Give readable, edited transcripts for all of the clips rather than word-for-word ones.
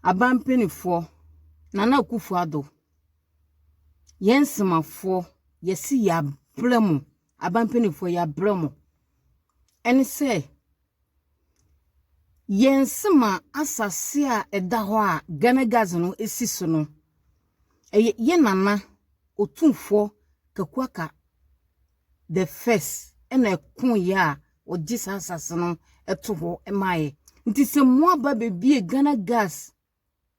Abampenifo Nana Akufo-Addo yensemafo yesi ya bremu abampenifo ya bremu ene se yensema asase a eda ho a Ghana no esiso no ye nana otumfo kakwaka the first ene kun ya ogisa asase no eto ho emaye nti se mo aba bebie Ghana gas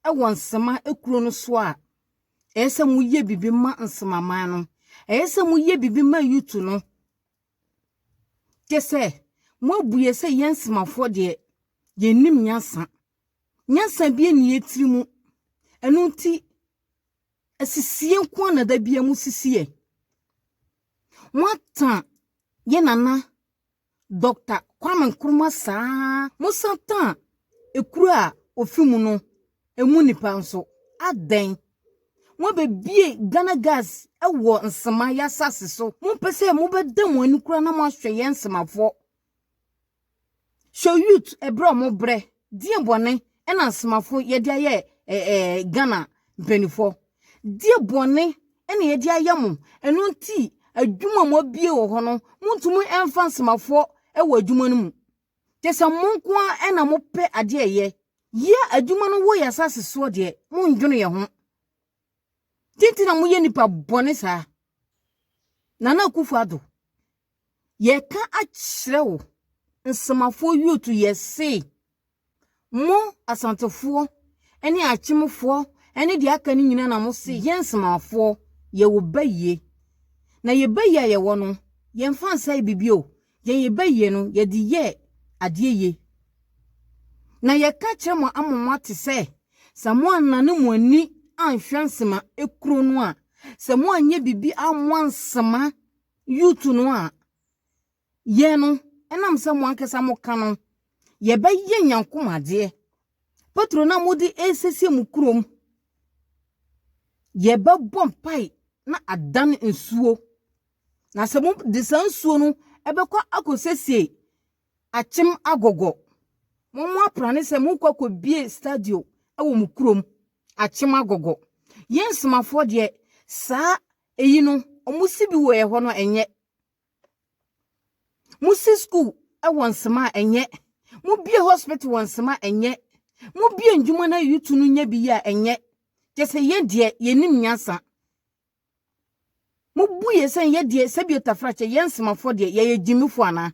ewonsema ekuro no so a ese mu ye bibi ma nsemaman no ese mu ye bibi ma yutu no kese mo buye se yensemafo de yenim nyansa bi eni etirimu enu nti asisie nko na da bia mu sisie mwata ye nana Dr. Kwame Nkrumah saa musatan ekuru a ofimu no emu nipa nso aden mo be bie Ghana gas ewo nsema ya sase so mo pese mo be dem ani kura na mo ahwe ye nsemafo show youth ebro mo bre die bone ena nsemafo ye dia ye Ghana mpenifo die bone ena ye dia ye mo enu nti adwuma mo bie wo ho no muntumu emfa nsemafo ewo adwuma no mu tese monko ena mo pe ade ye adwuma no wo ya sase so de mo ndwene ye ho tinti na muye nipa bone sa Nana Akufo-Addo ye ka akire wo nsemafo youth ye se mo asantefo eni achimfo eni de aka ni nyina na mo se ye nsemafo ye wo baye na ye baye ye wo no ye mfa nsa bibio ye baye no ye di ye ade ye na ye ka kire mo amomwa te se samo anane mo ani anhwansema ekuro no a samo anye bibi amwansema youth no a ye no enam se mo ankesa mo ka no ye baye nyankomade patro na modi esese mu kurom ye ba bompai na adan nsuo na se mo de sansuo no ebekwa akosese achim agogo mo aprane se mo kwakọ bie stadio ewo mu kurom achim agogo yensemafo de saa eyi no omusi bi wo ye ho no enye musi school ewonsema enye mu bie hospital wonsema enye mu bie ndwuma na yutu no nya bi ya enye kese ye de yenim nyansa mu buye sen ye de se bi otafrache yensemafo de ye jimifo ana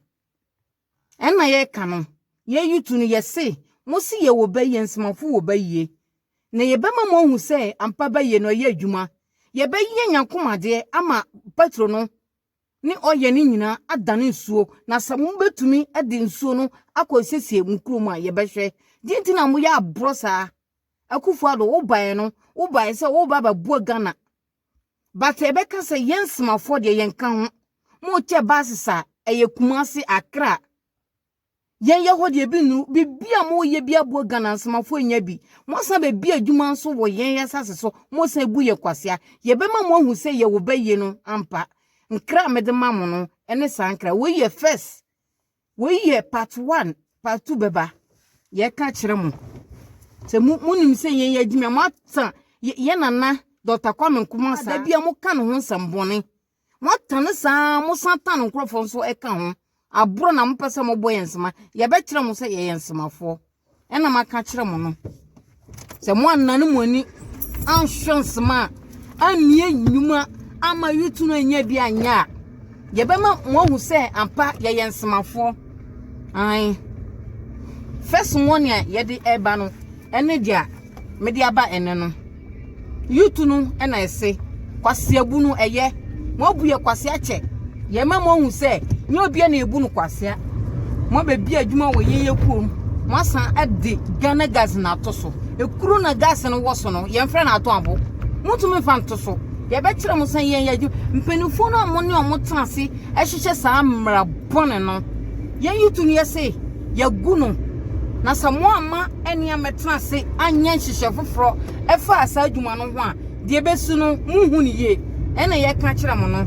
enna ye ka no ye yutu no ye se musi ye wo ba yensemafo wo ba yie na ye bema mo hu se ampa ba ye no ye adwuma ye ba ye nyankomade ama patro no ni oye ni nyina adane nsuo na samu betumi ade nsuo no akosesie mukrum a ye behwe dinti na mo ya abrosa Akufo-Addo wo bae no wo bae se wo baba bu Ghana but ebe ka se yensemafo de yenka ho mo che basisa eye Kumasi Accra yen ye ho de bi nu bibia mo ye bia bu Ghana nsemafo nya bi mo sa be bia adwuma nso wo yen ya sase so mo sa bu ye kwasea ye be ma mo hu se ye wo baye no ampa nkra mede mamo no ene sankra we ye first we ye part 1 part 2 beba ye ka kire mo se munim se yen ye adwuma mo atan ye nana Dr. Kwame Nkrumah sa da bia mo ka no ho nsambone mo atan sa mo satan nkrofo nso e ka ho abro na mo pese mo boye nsema ye be kire mo se ye nsemafo ena maka kire mo no se mo anane mo ani anhwensema amie nyuma ama yutu no nya bi anya ye be ma mo hu se ampa ye nsemafo ai first one ye de eba no ene dia me dia ba ene no yutu no ena ese kwase abu no eye mo bu ye kwase ache ye ma mo hu se nya obi na ebu no kwase mo be bi adwuma wo ye kuom mo san ade Ghana gas na toso ekuru na gas no woso no ye mfra na ato abo mutumi fa ntoso ye be kire mo san yen yaju mpenifo no mo ne o mo tanse ehhehye saa mra bone no ye yutu ne yese ye gu no na samo ama eni ametanse anya nhihye foforo efa asa adwuma no ho a de besu no muhu ne ye ena ye ka kire mo no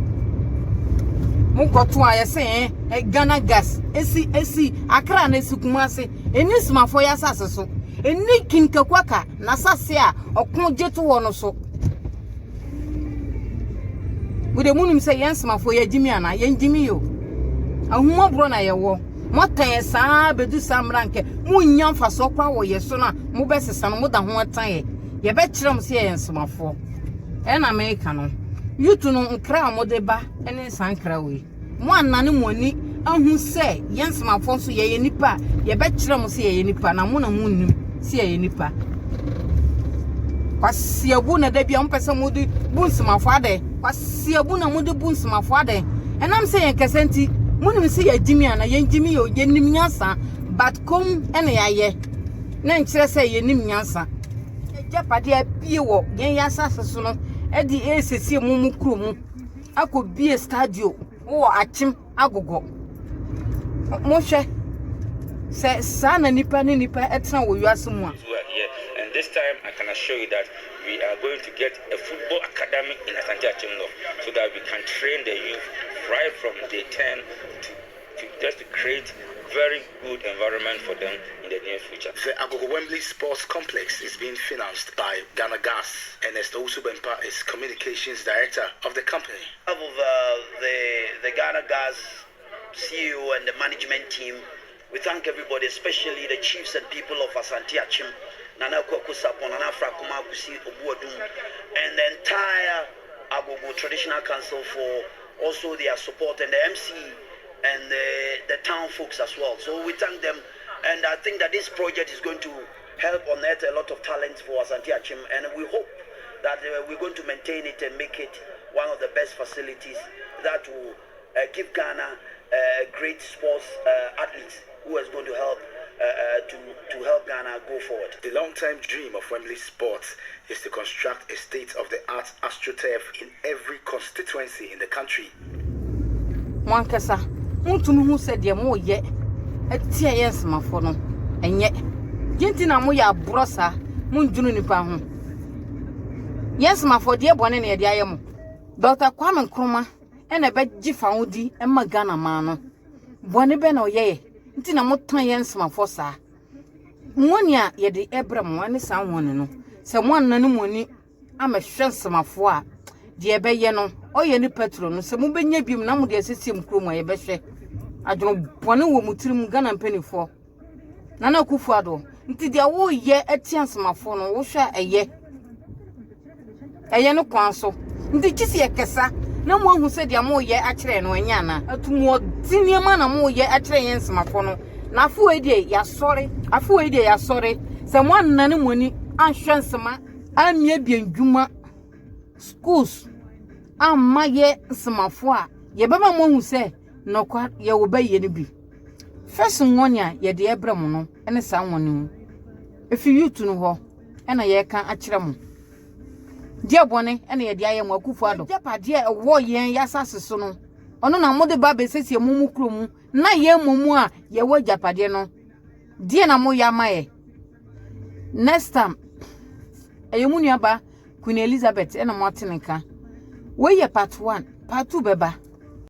mukoto a yese Ghana gas esi Accra na esi Kumasi eni smafo ya sase so eni kinkakwaka na sase a okon jeto wo no so we de munum say yensemafo ye jimi ana ye jimi yo ahuma bro na ye wo motan saa bedu samranke munya mfaso kwa wo ye so na mo besesa no mo da ho atan ye be kirem se yensemafo e na America no yutu no nkra mo de ba ene sankra we mo anane mo ani ahu se yensemafo so ye nipa ye be kirem se ye nipa na mo na munnim se ye nipa kwasiabu na da bia mpese mo de bunsemafo ade kwasiabu na mo de bunsemafo ade enam se ye kesenti munim se ye jimi ana ye jimi yo ye nim nyansa but kom ene yaye na nkire se ye nim nyansa japade apie wo yen yasa seso no e di esesi mu kuro mu akobie stadio wo achim agogo mo hwe se sana nipa ni nipa etna wo yuase mu a. And this time I can assure you that we are going to get a football academy in Asante Achim North so that we can train the youth right from day 10 to just to create very good environment for them in the near future. The Agogo Wembley Sports Complex is being financed by Ghana Gas, and Esther Usubempa is communications director of the company. Of the Ghana Gas CEO and the management team, we thank everybody, especially the chiefs and people of Asante Achim, Nana Kwakusapon, Nana Frakumakusi Obuadum, and the entire Agogo Traditional Council for also their support, and the MC and the town folks as well. So we thank them, and I think that this project is going to help unearth a lot of talent for Asante Achim, and we hope that we're going to maintain it and make it one of the best facilities that will give Ghana great sports athletes who is going to help to help Ghana go forward. The long-term dream of Wembley Sports is to construct a state-of-the-art astroturf in every constituency in the country. Mwankasa muntumi hu se de mo ye etia yensemafo no enye genti na mo ya brosa munjunu nipa ho yensemafo de bone na de ayemo Dr. Kwame Nkrumah ene be gifa wodi ema Ghana ma no bone be na oye nti na mo tan yensemafo sa mwoni a ye de ebrem wani sa woni no se mo annane moni amehwe nsemafo a de be ye no oye ni petro no se mu benya bim na mu de asesiem kromo ye behwe adwo bone wo mutirim Ghana mpanifo Nana Akufo-Addo nti de wo ye atiansmafo no wo hwa eye no kwanso nti kisi ye kesa na mo ahu se de mo ye akere no anya na atumo tiniema na mo ye akere yensmafo no na afo edie ya sore se mo annane moni anhwensema amia biandwuma schools amma ye smafo a ye beba mo hu se nokwa ye wo baye ne bi first nwoni a ye de ebrem no ene sa nwoni mu efi yutu no ho ena ye ka akire mo die bone ena ye de aye mo Akufo-Addo japade e wo yen yasase so no ono na mo de ba be sesie mu krom na ye momu a ye wo japade no die na mo ya maye next time eyemu nuaba Queen Elizabeth ena mo ateneka we ye part 1 part 2 beba